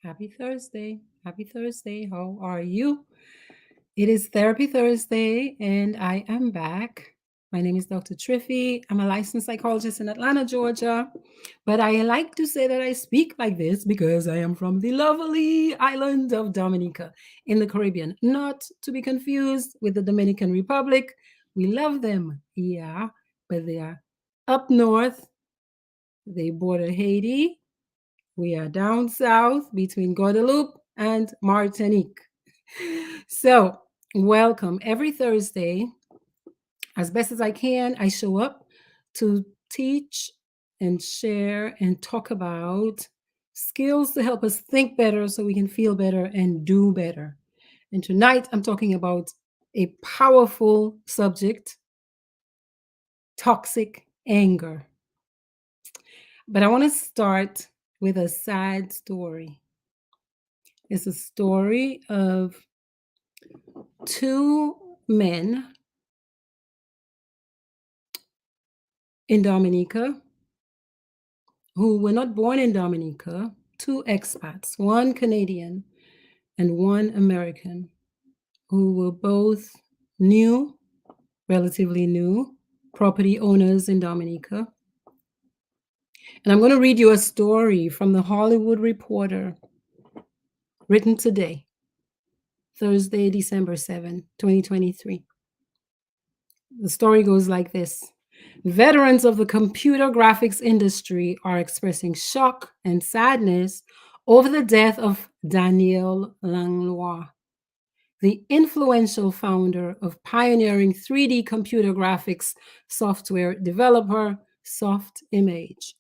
Happy Thursday. Happy Thursday. How are you? It is Therapy Thursday, and I am back. My name is Dr. Triffy. I'm a licensed psychologist in Atlanta, Georgia. But I like to say that I speak like this because I am from the lovely island of Dominica in the Caribbean, not to be confused with the Dominican Republic. We love them, yeah, but they are up north. They border Haiti. We are down south between Guadeloupe and Martinique. So, welcome. Every Thursday, as best as I can, I show up to teach and share and talk about skills to help us think better so we can feel better and do better. And tonight, I'm talking about a powerful subject: toxic anger. But I want to start with a sad story. It's a story of two men in Dominica who were not born in Dominica, two expats, one Canadian and one American, who were both new, relatively new, property owners in Dominica. And I'm going to read you a story from the Hollywood Reporter, written today, Thursday, December 7, 2023. The story goes like this. Veterans of the computer graphics industry are expressing shock and sadness over the death of Daniel Langlois, the influential founder of pioneering 3D computer graphics software developer Softimage,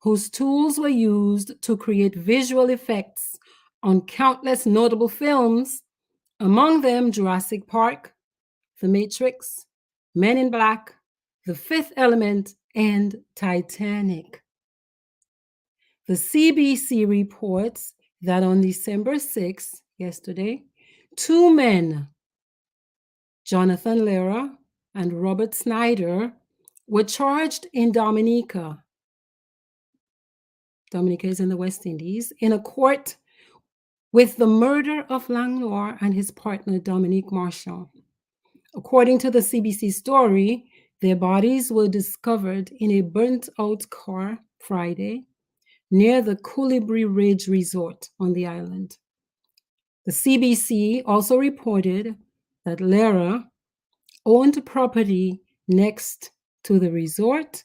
whose tools were used to create visual effects on countless notable films, among them Jurassic Park, The Matrix, Men in Black, The Fifth Element, and Titanic. The CBC reports that on December 6th, yesterday, two men, Jonathan Lehrer and Robert Snyder, were charged in Dominica. Dominica is in the West Indies, in a court with the murder of Langlois and his partner Dominique Marchand. According to the CBC story, their bodies were discovered in a burnt-out car Friday near the Colibri Ridge Resort on the island. The CBC also reported that Lehrer owned property next to the resort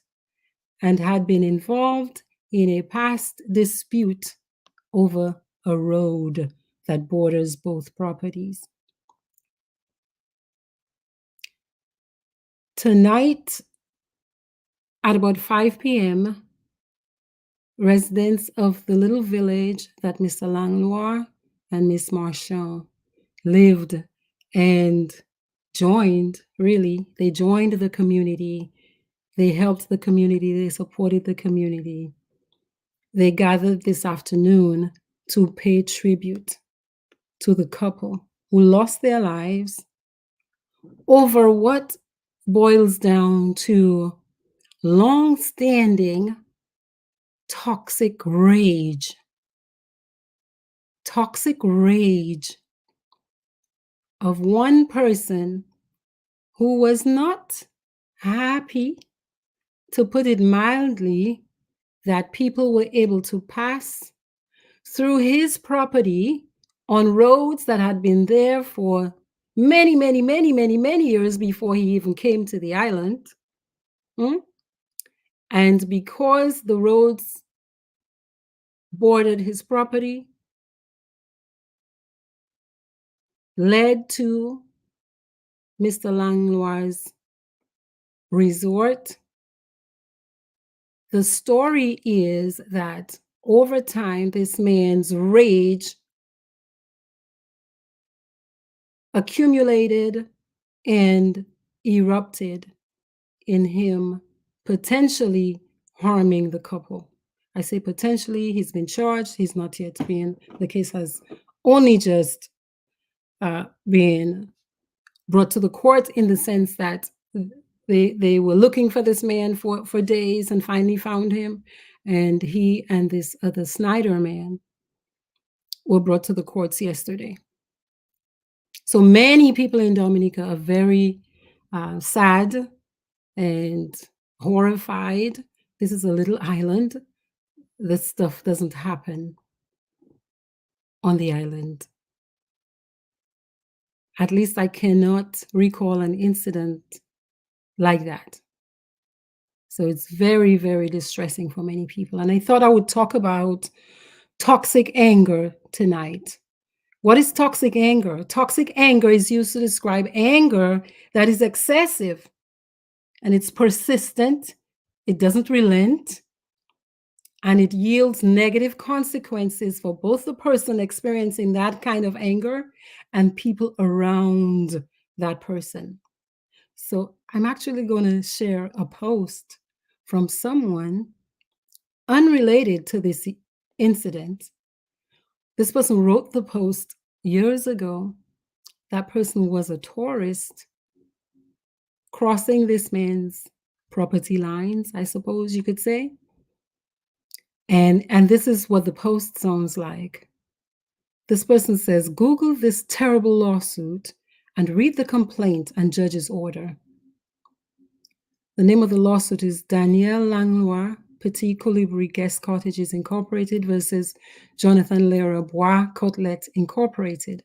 and had been involved in a past dispute over a road that borders both properties. Tonight, at about 5 p.m., residents of the little village that Mr. Langlois and Miss Marchand lived and joined, really, they joined the community. They helped the community. They supported the community. They gathered this afternoon to pay tribute to the couple who lost their lives over what boils down to long-standing toxic rage. Toxic rage of one person who was not happy, to put it mildly, that people were able to pass through his property on roads that had been there for many, many, many, many, many years before he even came to the island. And because the roads bordered his property, led to Mr. Langlois' resort, the story is that over time, this man's rage accumulated and erupted in him, potentially harming the couple. I say potentially, he's been charged, he's not yet been, the case has only just been brought to the court, in the sense that they were looking for this man for days and finally found him. And he and this other Snyder man were brought to the courts yesterday. So many people in Dominica are very sad and horrified. This is a little island. This stuff doesn't happen on the island. At least I cannot recall an incident like that. So it's very, very distressing for many people. And I thought I would talk about toxic anger tonight. What is toxic anger? Toxic anger is used to describe anger that is excessive and it's persistent, it doesn't relent, and it yields negative consequences for both the person experiencing that kind of anger and people around that person. So I'm actually going to share a post from someone unrelated to this incident. This person wrote the post years ago. That person was a tourist crossing this man's property lines, I suppose you could say. And this is what the post sounds like. This person says, Google this terrible lawsuit and read the complaint and judge's order. The name of the lawsuit is Danielle Langlois, Petit Colibri Guest Cottages Incorporated versus Jonathan Lehrer Bois Cotelet Incorporated.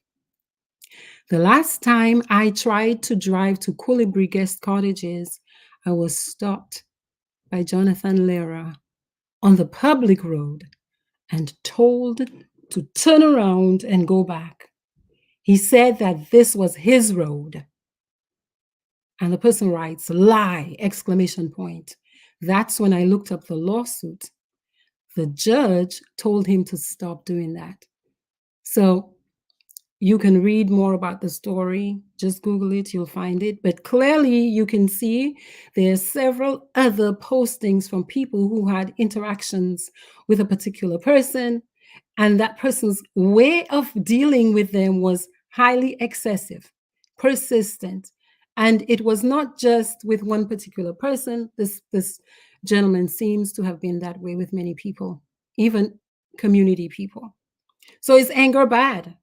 The last time I tried to drive to Colibri Guest Cottages, I was stopped by Jonathan Lehrer on the public road and told to turn around and go back. He said that this was his road. And the person writes, lie, exclamation point. That's when I looked up the lawsuit. The judge told him to stop doing that. So you can read more about the story. Just Google it, you'll find it. But clearly you can see there are several other postings from people who had interactions with a particular person, and that person's way of dealing with them was highly excessive, persistent. And it was not just with one particular person. This gentleman seems to have been that way with many people, even community people. So is anger bad?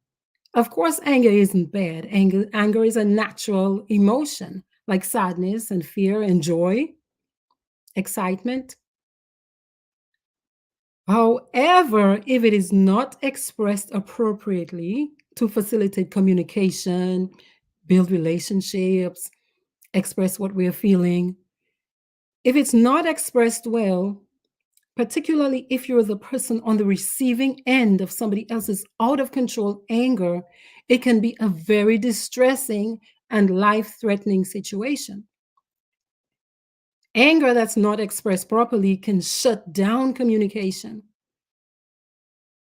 Of course, anger isn't bad. Anger is a natural emotion, like sadness and fear and joy, excitement. However, if it is not expressed appropriately to facilitate communication, build relationships, express what we're feeling, if it's not expressed well, particularly if you're the person on the receiving end of somebody else's out of control anger, it can be a very distressing and life-threatening situation. Anger that's not expressed properly can shut down communication.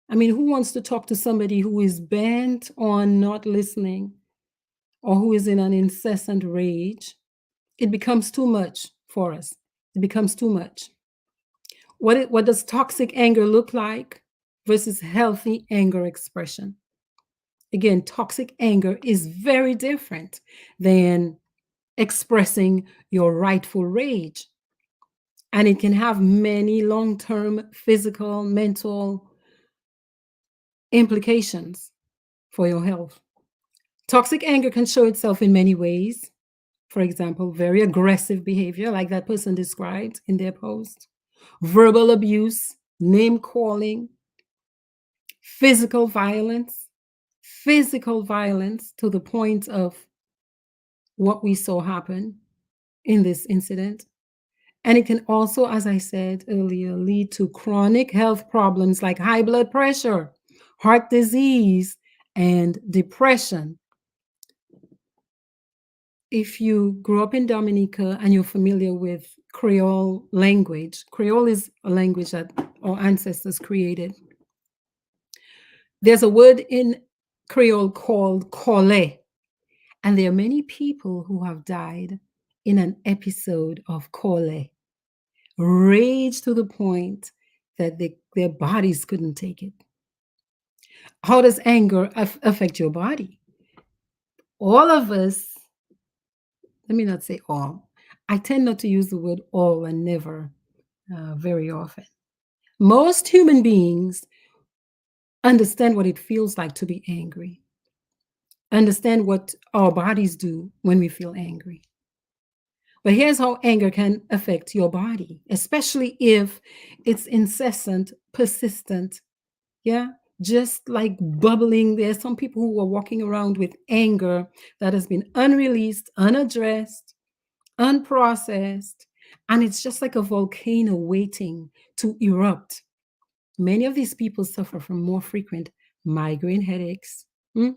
I mean, who wants to talk to somebody who is bent on not listening or who is in an incessant rage? It becomes too much for us. It becomes too much. What does toxic anger look like versus healthy anger expression? Again, toxic anger is very different than expressing your rightful rage. And it can have many long-term physical, mental implications for your health. Toxic anger can show itself in many ways. For example, very aggressive behavior, like that person described in their post, verbal abuse, name calling, physical violence to the point of what we saw happen in this incident. And it can also, as I said earlier, lead to chronic health problems like high blood pressure, heart disease, and depression. If you grew up in Dominica and you're familiar with Creole language, Creole is a language that our ancestors created. There's a word in Creole called kole, and there are many people who have died in an episode of kole, rage to the point that their bodies couldn't take it. How does anger affect your body? All of us, let me not say all. I tend not to use the word all and never very often. Most human beings understand what it feels like to be angry, understand what our bodies do when we feel angry. But here's how anger can affect your body, especially if it's incessant, persistent. Yeah. Just like bubbling. There's some people who are walking around with anger that has been unreleased, unaddressed, unprocessed, and it's just like a volcano waiting to erupt. Many of these people suffer from more frequent migraine headaches, mm,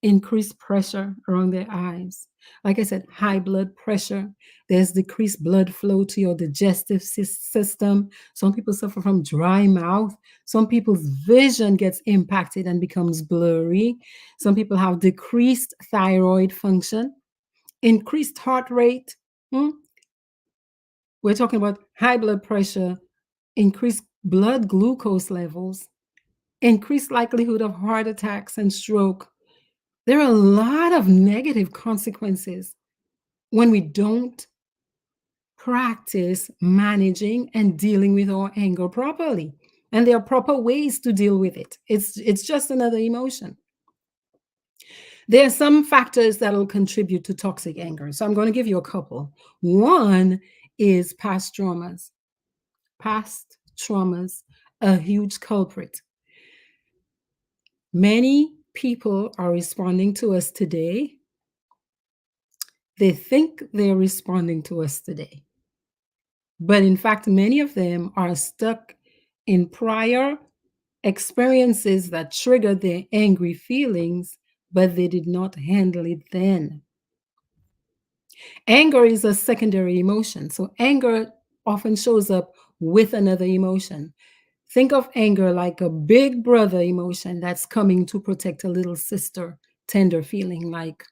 increased pressure around their eyes. Like I said, high blood pressure. There's decreased blood flow to your digestive system. Some people suffer from dry mouth. Some people's vision gets impacted and becomes blurry. Some people have decreased thyroid function, increased heart rate. mm, We're talking about high blood pressure, increased blood glucose levels, increased likelihood of heart attacks and stroke. There are a lot of negative consequences when we don't practice managing and dealing with our anger properly. And there are proper ways to deal with it. It's just another emotion. There are some factors that will contribute to toxic anger. So I'm going to give you a couple. One is past traumas. Past traumas, a huge culprit. Many people are responding to us today. They think they're responding to us today. But in fact, many of them are stuck in prior experiences that triggered their angry feelings, but they did not handle it then. Anger is a secondary emotion. So anger often shows up with another emotion. Think of anger like a big brother emotion that's coming to protect a little sister, tender feeling like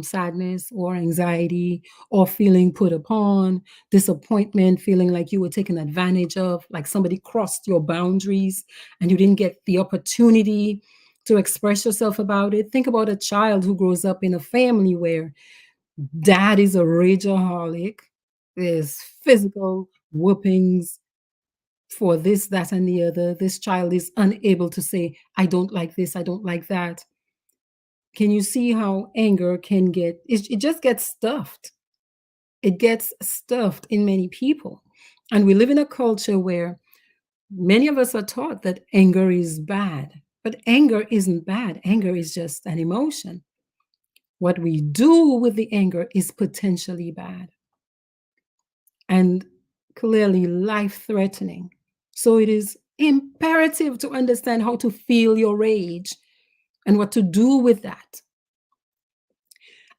sadness or anxiety or feeling put upon, disappointment, feeling like you were taken advantage of, like somebody crossed your boundaries and you didn't get the opportunity to express yourself about it. Think about a child who grows up in a family where dad is a rageaholic. There's physical whoopings for this, that, and the other. This child is unable to say, I don't like this, I don't like that. Can you see how anger can get, it just gets stuffed. It gets stuffed in many people. And we live in a culture where many of us are taught that anger is bad. But anger isn't bad. Anger is just an emotion. What we do with the anger is potentially bad and clearly life threatening. So it is imperative to understand how to feel your rage and what to do with that.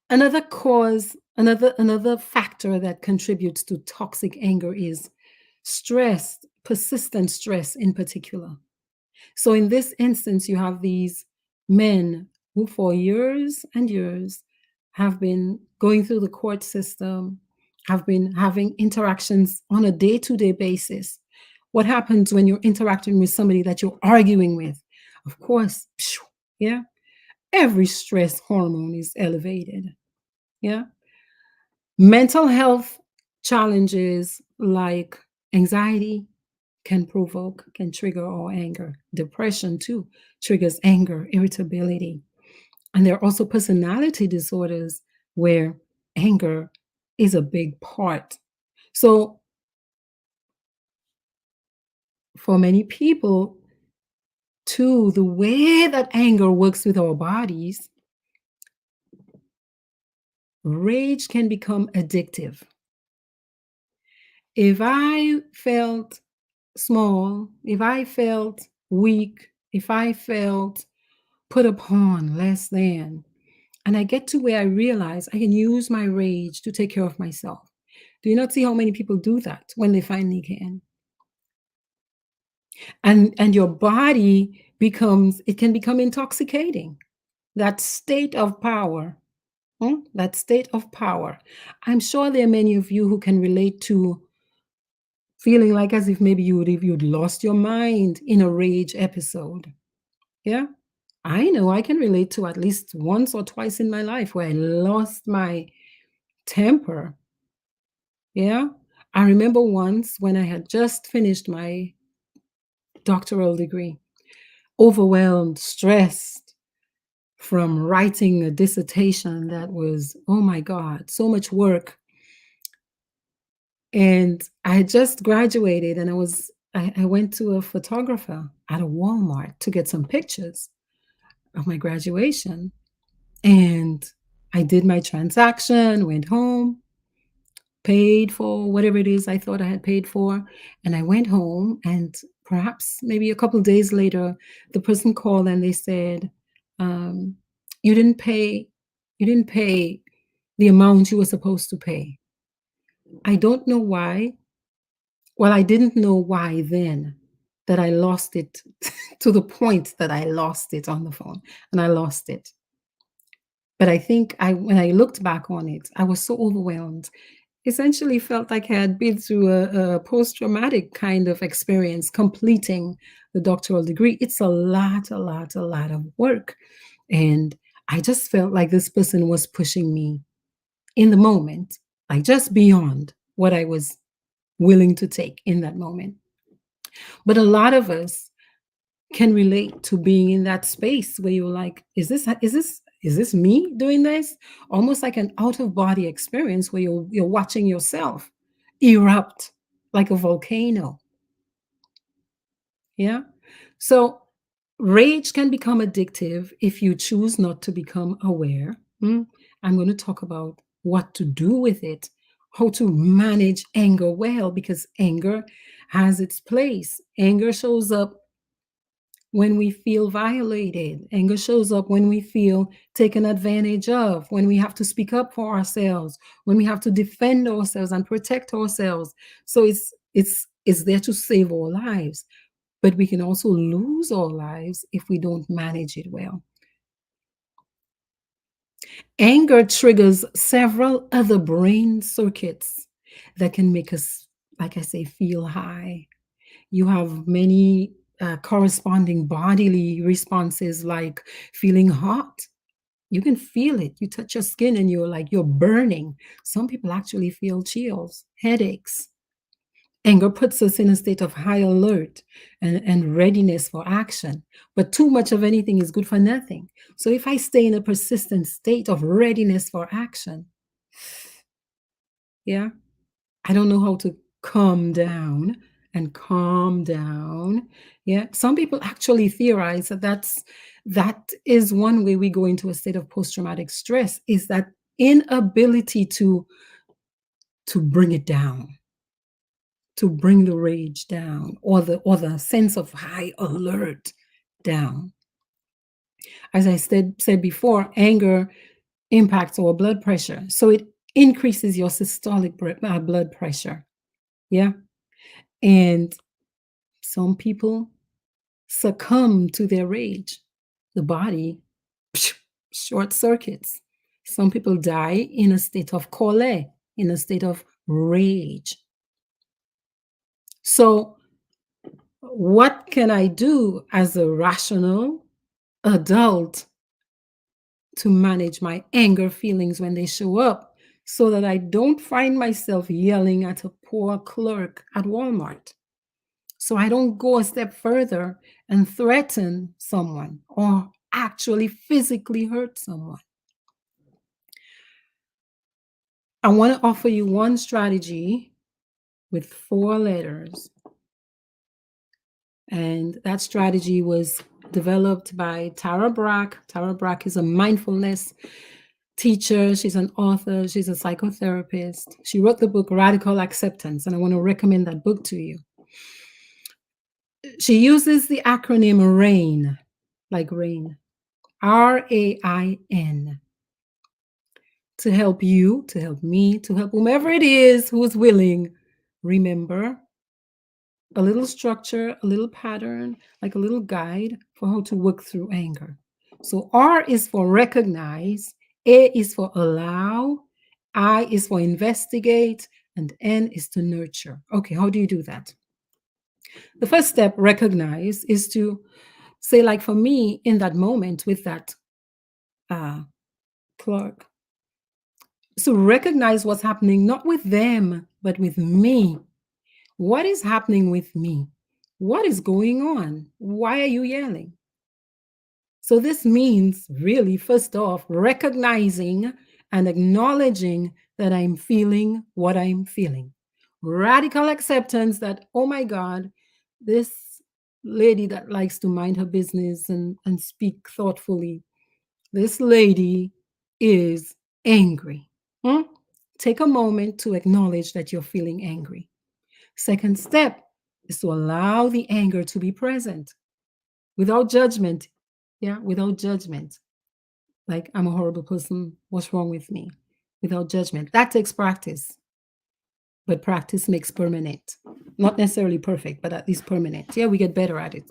Another cause, another factor that contributes to toxic anger is stress, persistent stress in particular. So in this instance, you have these men who for years and years have been going through the court system, have been having interactions on a day-to-day basis. What happens when you're interacting with somebody that you're arguing with? Of course, yeah, every stress hormone is elevated. Yeah. Mental health challenges like anxiety can trigger our anger. Depression too triggers anger, irritability. And there are also personality disorders where anger is a big part. So for many people, too, the way that anger works with our bodies, rage can become addictive. If I felt small, if I felt weak, if I felt put upon, less than, and I get to where I realize I can use my rage to take care of myself. Do you not see how many people do that when they finally can? And your body becomes, it can become intoxicating. That state of power, that state of power. I'm sure there are many of you who can relate to feeling like as if maybe you'd lost your mind in a rage episode. Yeah. I know I can relate to at least once or twice in my life where I lost my temper. Yeah. I remember once when I had just finished my doctoral degree. overwhelmed, stressed from writing a dissertation that was, oh my God, so much work. And I had just graduated and I went to a photographer at a Walmart to get some pictures of my graduation. And I did my transaction, went home, paid for whatever it is I thought I had paid for. And I went home, and perhaps maybe a couple days later, the person called and they said, um, you didn't pay, you didn't pay the amount you were supposed to pay. I don't know why. Well, I didn't know why then that I lost it to the point that I lost it on the phone and I lost it. But I think when I looked back on it, I was so overwhelmed. Essentially felt like I had been through a post-traumatic kind of experience completing the doctoral degree. It's a lot of work. And I just felt like this person was pushing me in the moment, like just beyond what I was willing to take in that moment. But a lot of us can relate to being in that space where you're like, is this me doing this? Almost like an out of body experience where you're watching yourself erupt like a volcano. Yeah. So rage can become addictive if you choose not to become aware. I'm going to talk about what to do with it, how to manage anger well, because anger has its place. Anger shows up when we feel violated. Anger shows up when we feel taken advantage of, when we have to speak up for ourselves, when we have to defend ourselves and protect ourselves. So it's there to save our lives, but we can also lose our lives if we don't manage it well. Anger triggers several other brain circuits that can make us, like I say, feel high. You have many corresponding bodily responses like feeling hot. You can feel it. You touch your skin and you're burning. Some people actually feel chills, headaches. Anger puts us in a state of high alert and readiness for action. But too much of anything is good for nothing. So if I stay in a persistent state of readiness for action, yeah, I don't know how to calm down and calm down. Yeah. Some people actually theorize that is one way we go into a state of post-traumatic stress, is that inability to bring it down, to bring the rage down, or the sense of high alert down. As I said before, anger impacts our blood pressure. So it increases your systolic blood pressure. Yeah. And some people succumb to their rage. The body short circuits. Some people die in a state of colère, in a state of rage. So, what can I do as a rational adult to manage my anger feelings when they show up so that I don't find myself yelling at a poor clerk at Walmart? So I don't go a step further and threaten someone or actually physically hurt someone. I want to offer you one strategy with 4 letters. And that strategy was developed by Tara Brach. Tara Brach is a mindfulness teacher. She's an author. She's a psychotherapist. She wrote the book Radical Acceptance, and I want to recommend that book to you. She uses the acronym RAIN, like rain, RAIN, to help you, to help me, to help whomever it is who is willing. Remember a little structure, a little pattern, like a little guide for how to work through anger. So R is for recognize, A is for allow, I is for investigate, and N is to nurture. Okay, how do you do that? The first step, recognize, is to say, like for me in that moment with that clerk, so recognize what's happening, not with them, but with me. What is happening with me? What is going on? Why are you yelling? So this means really, first off, recognizing and acknowledging that I'm feeling what I'm feeling. Radical acceptance that, oh my God, this lady that likes to mind her business and speak thoughtfully, this lady is angry. Hmm? Take a moment to acknowledge that you're feeling angry. Second step is to allow the anger to be present without judgment. Yeah, without judgment. Like, I'm a horrible person. What's wrong with me? Without judgment. That takes practice, but practice makes permanent. Not necessarily perfect, but at least permanent. Yeah, we get better at it.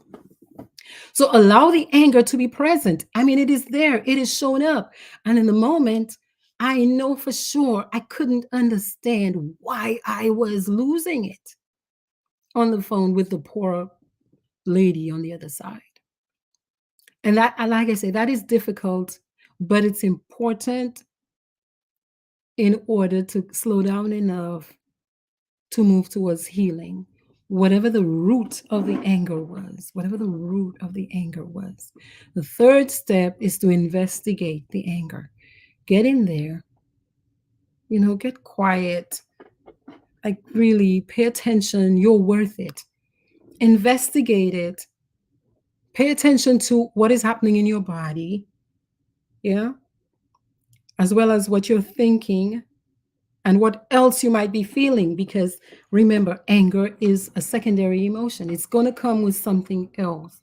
So allow the anger to be present. I mean, it is there, it is showing up. And in the moment, I know for sure I couldn't understand why I was losing it on the phone with the poor lady on the other side. And that, like I say, that is difficult, but it's important in order to slow down enough to move towards healing. Whatever the root of the anger was, whatever the root of the anger was. The third step is to investigate the anger. Get in there, get quiet, like really pay attention. You're worth it. Investigate it. Pay attention to what is happening in your body, yeah, as well as what you're thinking and what else you might be feeling. Because remember, anger is a secondary emotion, it's going to come with something else.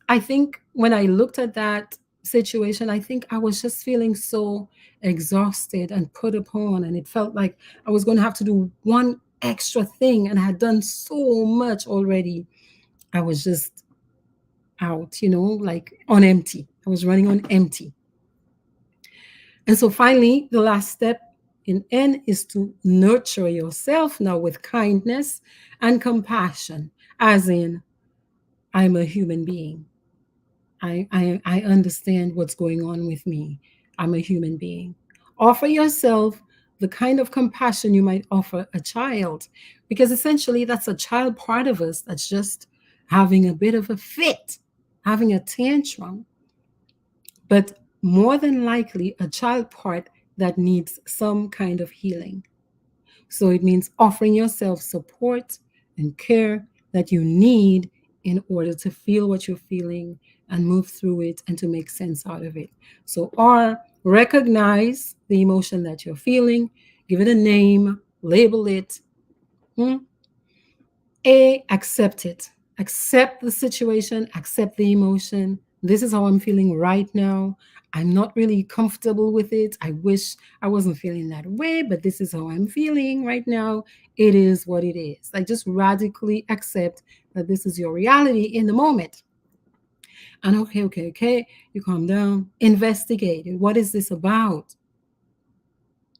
I think when I looked at that situation, I think I was just feeling so exhausted and put upon, and it felt like I was going to have to do one extra thing, and I had done so much already. I was just out, like on empty. I was running on empty. And so finally, the last step in N is to nurture yourself now with kindness and compassion, as in, I'm a human being. I understand what's going on with me. I'm a human being. Offer yourself the kind of compassion you might offer a child, because essentially that's a child part of us that's just having a bit of a fit, having a tantrum, but more than likely a child part that needs some kind of healing. So it means offering yourself support and care that you need in order to feel what you're feeling and move through it and to make sense out of it. So R, recognize the emotion that you're feeling, give it a name, label it. A, accept it. Accept the situation, accept the emotion. This is how I'm feeling right now. I'm not really comfortable with it. I wish I wasn't feeling that way, but this is how I'm feeling right now. It is what it is. Like, just radically accept that this is your reality in the moment. And okay, you calm down, investigate. What is this about?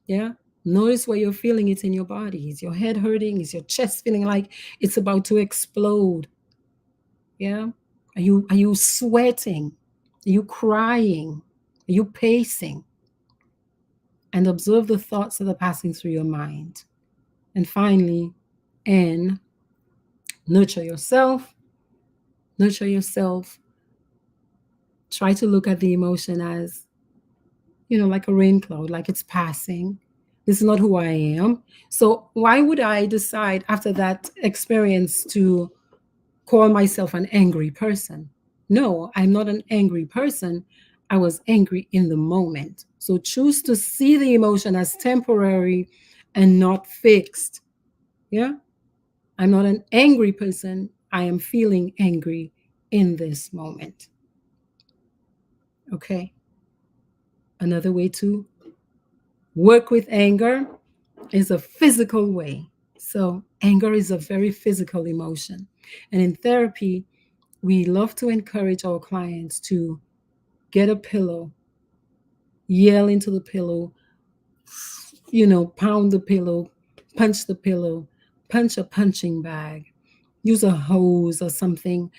Yeah. Notice where you're feeling it in your body. Is your head hurting? Is your chest feeling like it's about to explode? Yeah. Are you sweating? Are you crying? Are you pacing? And observe the thoughts that are passing through your mind. And finally, N, nurture yourself. Nurture yourself. Try to look at the emotion as, like a rain cloud, like it's passing. This is not who I am. So why would I decide after that experience to call myself an angry person? No, I'm not an angry person. I was angry in the moment. So choose to see the emotion as temporary and not fixed. Yeah. I'm not an angry person. I am feeling angry in this moment. Okay. Another way to work with anger is a physical way. So anger is a very physical emotion. And in therapy, we love to encourage our clients to get a pillow, yell into the pillow, pound the pillow, punch a punching bag, use a hose or something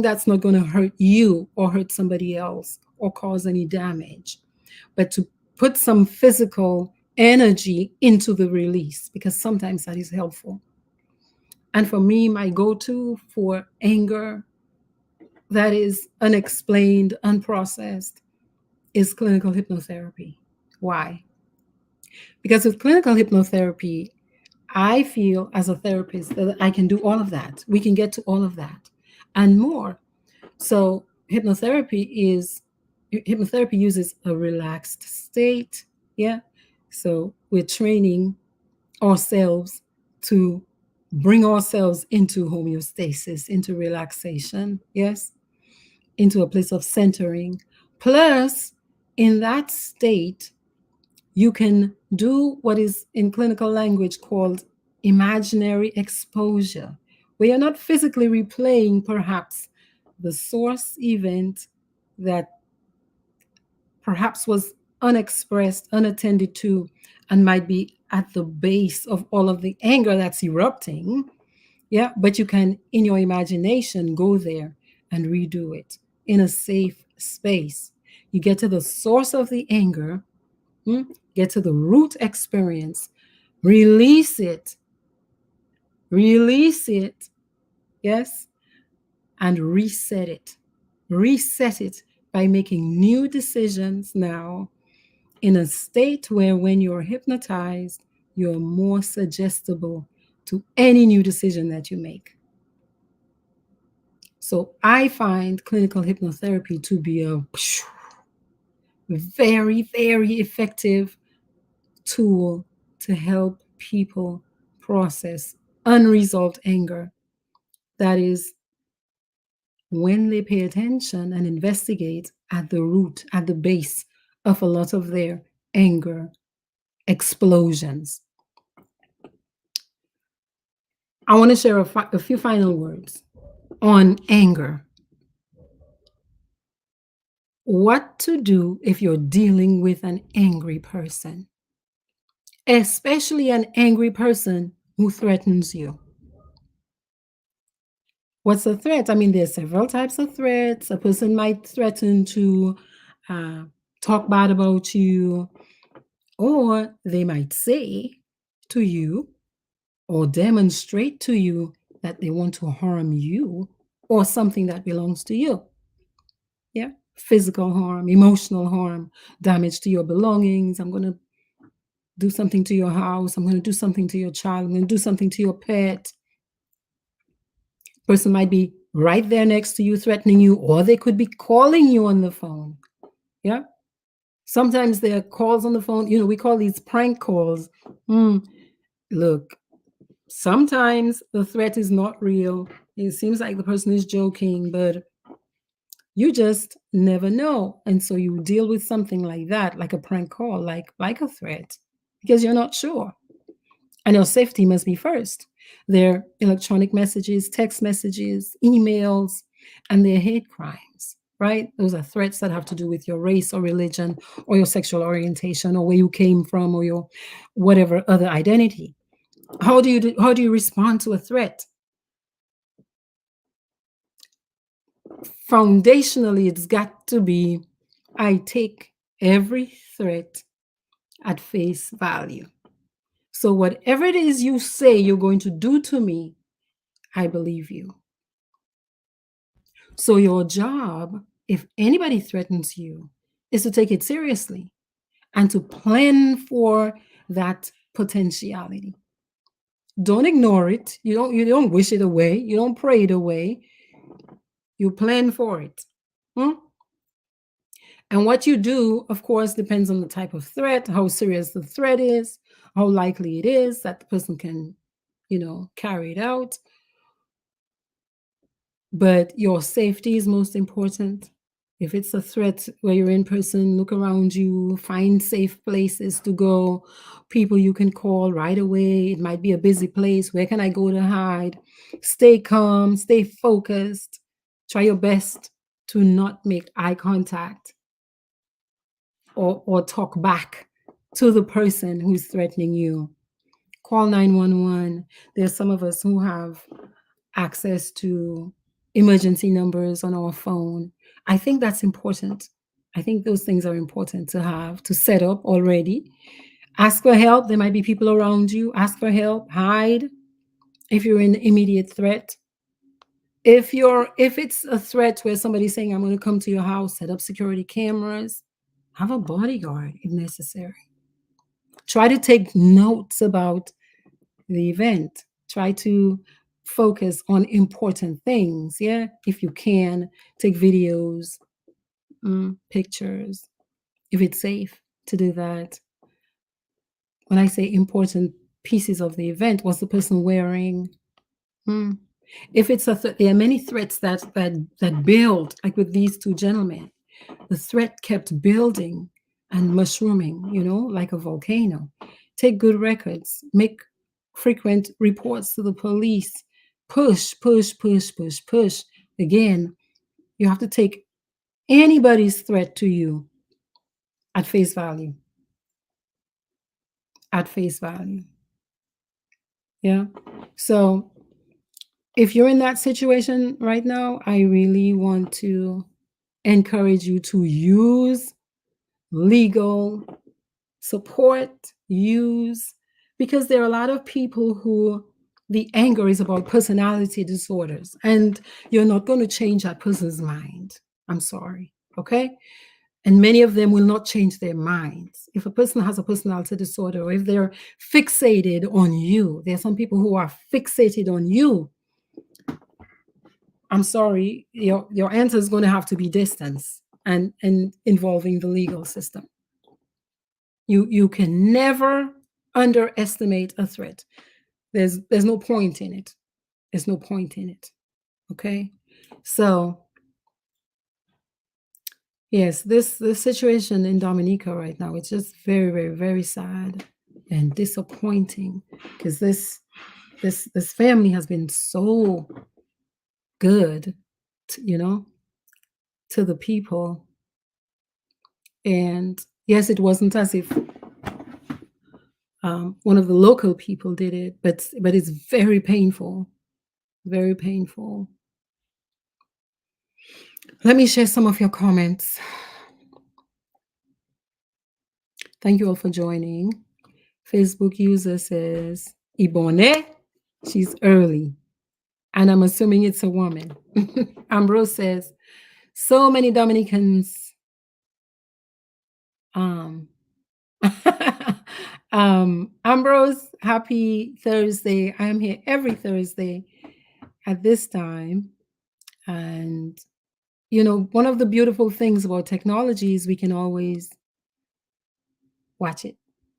that's not going to hurt you or hurt somebody else or cause any damage, but to put some physical energy into the release, because sometimes that is helpful. And for me, my go-to for anger, that is unexplained, unprocessed, is clinical hypnotherapy. Why? Because with clinical hypnotherapy, I feel as a therapist that I can do all of that. We can get to all of that and more. So hypnotherapy uses a relaxed state. Yeah. So we're training ourselves to bring ourselves into homeostasis, into relaxation. Yes. Into a place of centering. Plus, in that state, you can do what is in clinical language called imaginary exposure, where you're not physically replaying perhaps the source event that perhaps was unexpressed, unattended to, and might be at the base of all of the anger that's erupting. Yeah, but you can, in your imagination, go there and redo it in a safe space. You get to the source of the anger, get to the root experience, release it, release it, yes, and reset it. Reset it by making new decisions now in a state where when you're hypnotized, you're more suggestible to any new decision that you make. So I find clinical hypnotherapy to be a very, very effective tool to help people process unresolved anger. That is, when they pay attention and investigate at the root, at the base of a lot of their anger explosions. I want to share a few final words on anger. What to do if you're dealing with an angry person, especially an angry person who threatens you. What's a threat? I mean, there's several types of threats. A person might threaten to uh, talk bad about you, or they might say to you or demonstrate to you that they want to harm you or something that belongs to you. Yeah. Physical harm, emotional harm, damage to your belongings. I'm going to do something to your house. I'm going to do something to your child. I'm going to do something to your pet. Person might be right there next to you threatening you, or they could be calling you on the phone. Yeah. Sometimes there are calls on the phone. We call these prank calls. Look, sometimes the threat is not real. It seems like the person is joking, but you just never know. And so you deal with something like that, like a prank call, like a threat, because you're not sure. And your safety must be first. Their electronic messages, text messages, emails, and their hate crimes, right? Those are threats that have to do with your race or religion or your sexual orientation or where you came from or your whatever other identity. How do you respond to a threat? Foundationally, it's got to be, I take every threat at face value. So whatever it is you say you're going to do to me, I believe you. So your job, if anybody threatens you, is to take it seriously and to plan for that potentiality. Don't ignore it. You don't wish it away. You don't pray it away. You plan for it. And what you do, of course, depends on the type of threat, how serious the threat is, how likely it is that the person can, carry it out. But your safety is most important. If it's a threat where you're in person, look around you, find safe places to go, people you can call right away. It might be a busy place. Where can I go to hide? Stay calm, stay focused. Try your best to not make eye contact or talk back to the person who's threatening you. Call 911. There's some of us who have access to emergency numbers on our phone. I think that's important. I think those things are important to have, to set up already. Ask for help. There might be people around you. Ask for help. Hide if you're in immediate threat. If it's a threat where somebody's saying, I'm going to come to your house, set up security cameras, have a bodyguard if necessary. Try to take notes about the event. Try to focus on important things. Yeah. If you can, take videos, pictures, if it's safe to do that. When I say important pieces of the event, what's the person wearing? If it's there are many threats that build, like with these two gentlemen. The threat kept building and mushrooming, like a volcano. Take good records, make frequent reports to the police, push, push, push, push, push. Again, you have to take anybody's threat to you at face value. At face value. Yeah. So if you're in that situation right now, I really want to encourage you to use legal support, because there are a lot of people who the anger is about personality disorders, and you're not going to change that person's mind. I'm sorry. Okay. And many of them will not change their minds. If a person has a personality disorder, or if they're fixated on you, there are some people who are fixated on you. I'm sorry, your answer is going to have to be distance and involving the legal system. You can never underestimate a threat. There's no point in it. There's no point in it. Okay? So, yes, this situation in Dominica right now, it's just very, very, very sad and disappointing, because this family has been so good, to the people. And yes, it wasn't as if one of the local people did it, but it's very painful, very painful. Let me share some of your comments. Thank you all for joining. Facebook user says, Ibone, she's early. And I'm assuming it's a woman. Ambrose says, so many Dominicans. Ambrose, happy Thursday. I am here every Thursday at this time. And, one of the beautiful things about technology is we can always watch it,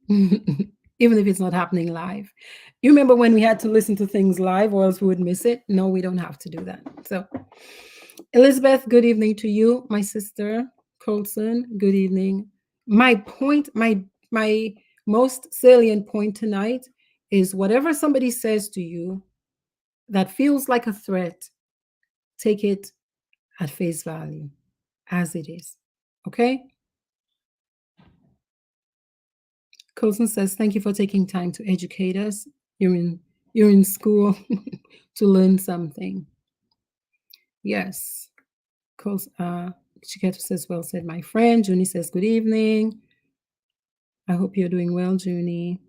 even if it's not happening live. You remember when we had to listen to things live or else we would miss it? No, we don't have to do that. So, Elizabeth, good evening to you. My sister, Colson, good evening. My point, my most salient point tonight is whatever somebody says to you that feels like a threat, take it at face value as it is. Okay? Colson says, thank you for taking time to educate us. You're in school to learn something. Yes. Chiketo says, well said, my friend. Junie says, good evening. I hope you're doing well, Junie.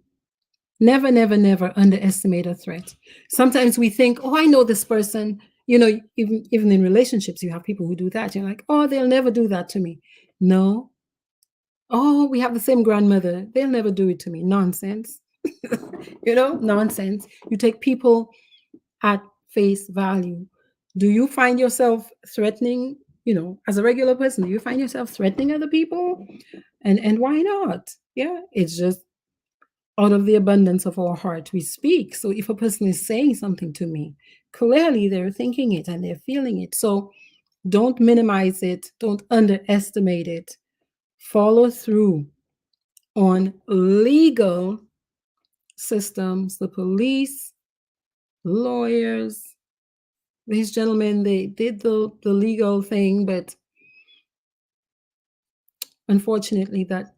Never, never, never underestimate a threat. Sometimes we think, oh, I know this person. Even in relationships, you have people who do that. You're like, oh, they'll never do that to me. No. Oh, we have the same grandmother. They'll never do it to me. Nonsense. Nonsense. You take people at face value. Do you find yourself threatening, as a regular person, do you find yourself threatening other people? And why not? Yeah, it's just out of the abundance of our heart we speak. So if a person is saying something to me, clearly they're thinking it and they're feeling it. So don't minimize it. Don't underestimate it. Follow through on legal systems, the police, lawyers. These gentlemen, they did the legal thing, but unfortunately that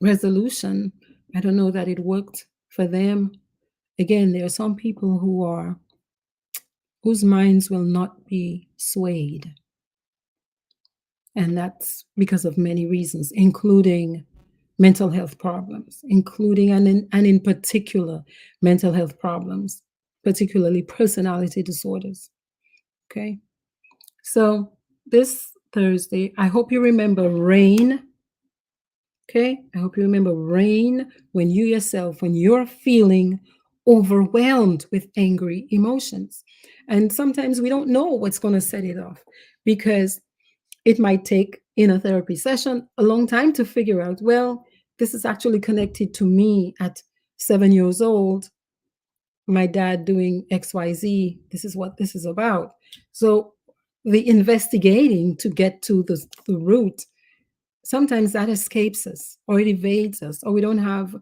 resolution, I don't know that it worked for them. Again, there are some people whose minds will not be swayed. And that's because of many reasons, including mental health problems, including and in particular mental health problems, particularly personality disorders. Okay. So this Thursday, I hope you remember rain. Okay. I hope you remember rain when you yourself, when you're feeling overwhelmed with angry emotions. And sometimes we don't know what's going to set it off because it might take in a therapy session a long time to figure out, well, this is actually connected to me at 7 years old, my dad doing XYZ. This is what this is about. So the investigating to get to the root, sometimes that escapes us or it evades us, or we don't have,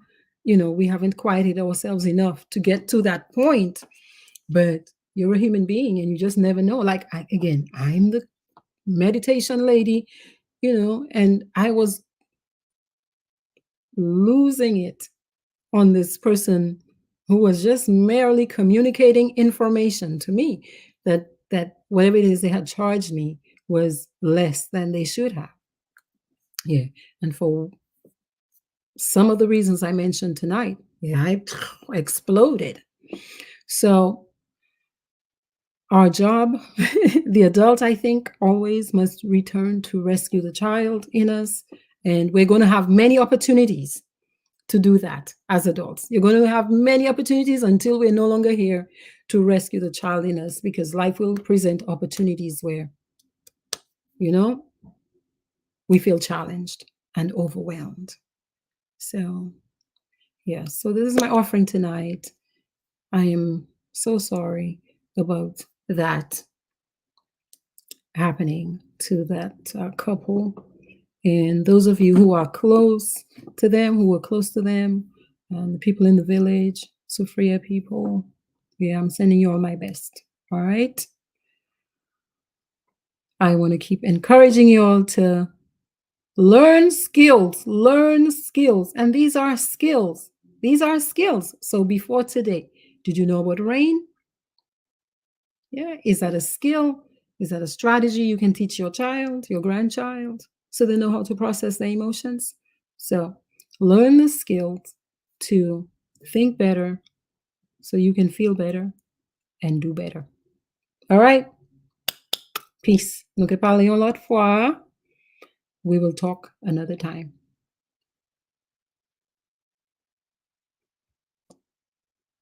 we haven't quieted ourselves enough to get to that point. But you're a human being and you just never know. Like, I'm the meditation lady, and I was losing it on this person who was just merely communicating information to me that whatever it is they had charged me was less than they should have. Yeah. And for some of the reasons I mentioned tonight, yeah, I exploded. So our job, the adult, I think, always must return to rescue the child in us. And we're going to have many opportunities to do that as adults. You're going to have many opportunities until we're no longer here to rescue the child in us, because life will present opportunities where, we feel challenged and overwhelmed. So, yeah, so this is my offering tonight. I am so sorry about that happening to that couple. And those of you who are close to them, the people in the village, Sophia people, yeah, I'm sending you all my best. All right. I want to keep encouraging you all to learn skills. And these are skills. So before today, did you know about rain? Yeah. Is that a skill? Is that a strategy you can teach your child, your grandchild, so they know how to process their emotions? So learn the skills to think better so you can feel better and do better. All right. Peace. Nous que parlions l'autre fois. We will talk another time.